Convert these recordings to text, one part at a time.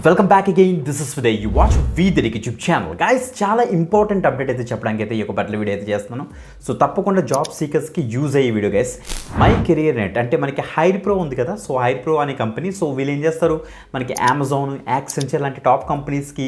Welcome back again. This is విదయ్. You watch వీదరికి YouTube channel. Guys, చాలా important update అయితే చెప్పడానికి అయితే ఈ యొక్క బట్టల వీడియో అయితే చేస్తున్నాను. సో తప్పకుండా జాబ్ సీకర్స్కి యూజ్ అయ్యే video guys. My career net అంటే మనకి హైర్ ప్రో ఉంది కదా, సో హైర్ ప్రో అనే కంపెనీ. సో వీళ్ళు ఏం చేస్తారు, మనకి అమెజాన్, యాక్సెంచర్ లాంటి టాప్ కంపెనీస్కి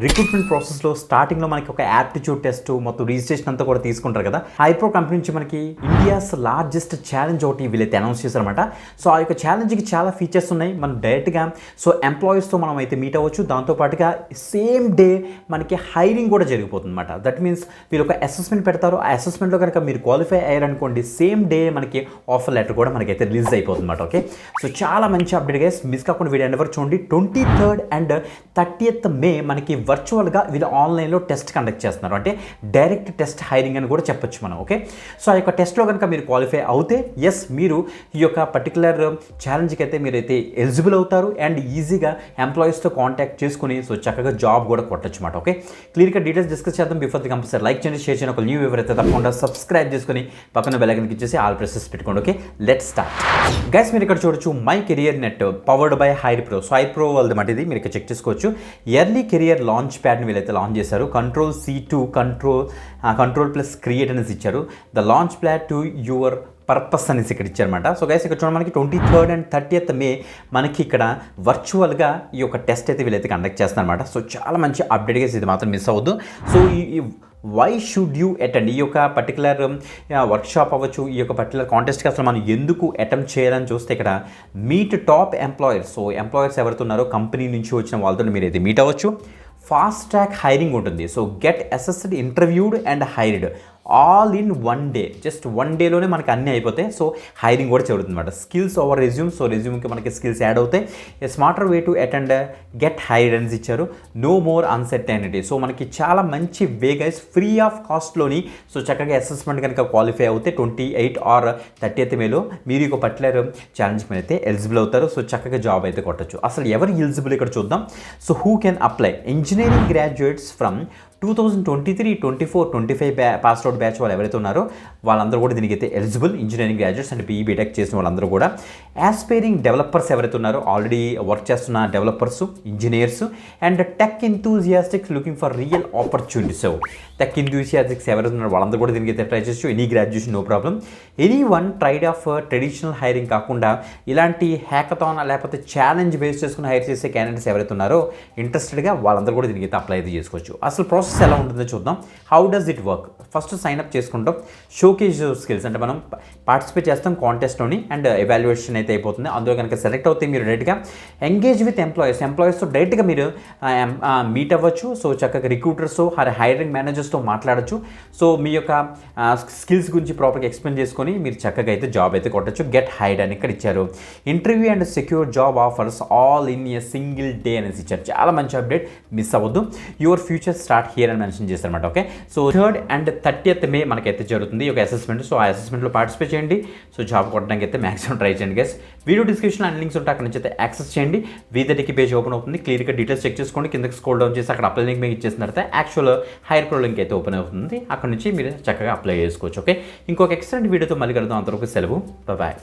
రిక్రూట్మెంట్ ప్రాసెస్లో స్టార్టింగ్లో మనకి ఒక యాప్టిట్యూడ్ టెస్ట్ మొత్తం రిజిస్ట్రేషన్ అంతా కూడా తీసుకుంటారు కదా. హైర్ ప్రో కంపెనీ నుంచి మనకి ఇండియాస్ లార్జెస్ట్ ఛాలెంజ్ ఒకటి వీళ్ళైతే అనౌన్స్ చేశారన్నమాట. సో ఆ యొక్క ఛాలెంజ్కి చాలా ఫీచర్స్ ఉన్నాయి. మనం డైరెక్ట్గా సో ఎంప్లాయీస్తో మనం అయితే మీట్ అవ్వచ్చు. దాంతోపాటుగా సేమ్ డే మనకి హైరింగ్ కూడా జరిగిపోతుంది అనమాట. దట్ మీన్స్ వీళ్ళు ఒక అసెస్మెంట్ పెడతారు. ఆ అసెస్మెంట్లో కనుక మీరు క్వాలిఫై అయ్యారనుకోండి, సేమ్ డే మనకి ఆఫర్ లెటర్ కూడా మనకైతే రిలీజ్ అయిపోతుంది అనమాట. ఓకే, సో చాలా మంచి అప్డేట్ గైస్. మిస్ కాకుండా వీడియో ఎండ్ వరకు చూడండి. 23rd అండ్ 30th మే మనకి వర్చువల్గా వీళ్ళు ఆన్లైన్లో టెస్ట్ కండక్ట్ చేస్తున్నారు. అంటే డైరెక్ట్ టెస్ట్ హైరింగ్ అని కూడా చెప్పొచ్చు మనం. ఓకే, సో ఆ యొక్క టెస్ట్లో కనుక మీరు క్వాలిఫై అవుతే ఎస్, మీరు ఈ యొక్క పర్టికులర్ ఛాలెంజ్కి అయితే మీరైతే ఎలిజిబుల్ అవుతారు అండ్ ఈజీగా ఎంప్లాయీస్తో కాంటాక్ట్ చేసుకుని సో చక్కగా జాబ్ కూడా కొట్టచ్చు అన్నమాట. ఓకే, క్లియర్గా డీటెయిల్స్ డిస్కస్ చేద్దాం. బిఫోర్ ది కంపల్సరీ లైక్ చేయండి, షేర్ చేయండి. ఒక న్యూ ఎవరైతే తప్పకుండా సబ్స్క్రైబ్ చేసుకుని పక్కన బెల్ ఐకాన్ ఇచ్చేసి ఆల్ ప్రెసెస్ పెట్టుకోండి. Okay, let's start guys. మీరు ఇక్కడ చూడొచ్చు my career net powered by hire pro. So hire pro వాళ్ళది మాట ఇది, మీరు ఇక్కడ చెక్ చేసుకోవచ్చు. ఎర్లీ కెరియర్ లాంచ్ ప్యాడ్ని వీళ్ళైతే లాంచ్ చేశారు. Ctrl+C2 కంట్రోల్ ప్లస్ క్రియేట్ అనేసి ఇచ్చారు. The launch pad to your purpose అనేసి ఇక్కడ ఇచ్చారన్నమాట. సో గైస్, ఇక్కడ చూడండి మనకి 23rd అండ్ 30th మే మనకి ఇక్కడ వర్చువల్గా ఈ యొక్క టెస్ట్ అయితే వీళ్ళైతే కండక్ట్ చేస్తారన్నమాట. సో చాలా మంచి అప్డేట్ గైస్, ఇది మాత్రం మిస్ అవ్వద్దు. సో ఈ వై షుడ్ యూ అటెండ్ ఈ యొక్క పర్టికులర్ వర్క్షాప్ అవ్వచ్చు, ఈ యొక్క పర్టికులర్ కాంటెస్ట్కి అసలు మనం ఎందుకు అటెంప్ట్ చేయాలని చూస్తే ఇక్కడ meet top employers. So employers ఎవరైతే ఉన్నారో కంపెనీ నుంచి వచ్చిన వాళ్ళతో మీరైతే మీట్ అవ్వచ్చు. ఫాస్ట్ ట్రాక్ హైరింగ్ ఉంటుంది. So get assessed, interviewed and hired all in one day. Just one డేలోనే మనకి అన్నీ అయిపోతాయి. సో హైరింగ్ కూడా జరుగుతుంది అనమాట. Skills over resume. సో రెజ్యూమ్కి మనకి స్కిల్స్ యాడ్ అవుతాయి. A smarter way to attend get hired అని ఇచ్చారు. No more uncertainty. సో మనకి చాలా మంచి way guys, free of కాస్ట్లోని so చక్కగా అసెస్మెంట్ కనుక క్వాలిఫై అవుతే 28 ఆర్ 30th మేలో మీరు ఒక పర్టికులర్ ఛాలెంజ్కి మీద అయితే ఎలిజిబుల్ అవుతారు. సో చక్కగా జాబ్ అయితే కొట్టచ్చు. అసలు ఎవరు ఎలిజిబుల్ ఇక్కడ చూద్దాం. So who can apply? Engineering graduates from 2023, 24, 25 passed out batch వాళ్ళు ఎవరైతే ఉన్నారో వాళ్ళందరూ కూడా దీనికి అయితే eligible. Engineering graduates and BE BTech చేసిన వాళ్ళందరూ కూడా. యాస్పైరింగ్ డెవలపర్స్ ఎవరైతే ఉన్నారో, ఆల్రెడీ వర్క్ చేస్తున్న developers, engineers and tech enthusiastics looking for real opportunities. So tech enthusiastics ఎవరైతే ఉన్నారో వాళ్ళందరూ కూడా దీనికి అయితే ట్రై చేయొచ్చు. Any graduation, no problem. Any one tried of traditional hiring కాకుండా ఇలాంటి హ్యాకథాన్ లేకపోతే ఛాలెంజ్ బేస్ చేసుకుని హైర్ చేసే క్యాండిడేట్స్ ఎవరైతే ఉన్నారో ఇంట్రెస్టెడ్గా వాళ్ళందరూ కూడా దీనికి అయితే అప్లై అయితే చేసుకోవచ్చు. అసలు ప్రాసెస్ ఎలా ఉంటుందో చూద్దాం. How does it work? First sign up చేసుకుంటాం. షోకేజ్ స్కిల్స్ అంటే మనం పార్టిసిపేట్ చేస్తాం కాంటెస్ట్లోని అండ్ ఎవాల్యుయేషన్ అయితే అయిపోతుంది. అందులో కనుక సెలెక్ట్ అవుతే మీరు డైరెక్ట్గా ఎంగేజ్ విత్ ఎంప్లాయీస్తో డైరెక్ట్గా మీరు మీట్ అవ్వచ్చు. సో చక్కగా రిక్రూటర్స్తో, హైరింగ్ మేనేజర్స్తో మాట్లాడచ్చు. సో మీ యొక్క స్కిల్స్ గురించి ప్రాపర్గా ఎక్స్ప్లెయిన్ చేసుకొని మీరు చక్కగా అయితే జాబ్ అయితే కొట్టచ్చు. గెట్ హైర్డ్ అని ఇక్కడ ఇచ్చారు. Interview and secure job offers all in a single day అనేసి ఇచ్చారు. చాలా మంచి అప్డేట్, మిస్ అవ్వద్దు. యువర్ ఫ్యూచర్ స్టార్ట్ హియర్ అని మెన్షన్ చేశారన్నమాట. Okay, so 3rd and 30th మే మనకైతే జరుగుతుంది ఈ యొక్క అసెస్మెంట్. సో ఆ అసెస్మెంట్లో పార్టిసిపేట్ చేయండి. సో జాబ్ కొట్టడానికి అయితే మ్యాక్సిమం ట్రై చేయండి గైస్. వీడియో డిస్క్రిప్షన్లో అన్ని లింక్స్ ఉంటాయి, అక్కడ నుంచి అయితే యాక్సెస్ చేయండి. వీదరికి పేజ్ ఓపెన్ అవుతుంది. క్లియర్గా డీటెయిల్స్ చెక్ చేసుకోండి. కిందకి స్క్రోల్ డౌన్ చేసి అక్కడ అప్లై లింక్ మీకు ఇచ్చేసిన తర్వాత యాక్చువల్ హైర్ ప్రో లింక్ అయితే ఓపెన్ అవుతుంది. అక్కడ నుంచి మీరు చక్కగా అప్లై చేసుకోవచ్చు. ఓకే, ఇంకొక ఎక్సలెంట్ వీడియోతో మళ్ళీ కలుద్దాం. అంతవరకు సెలవు. బాయ్.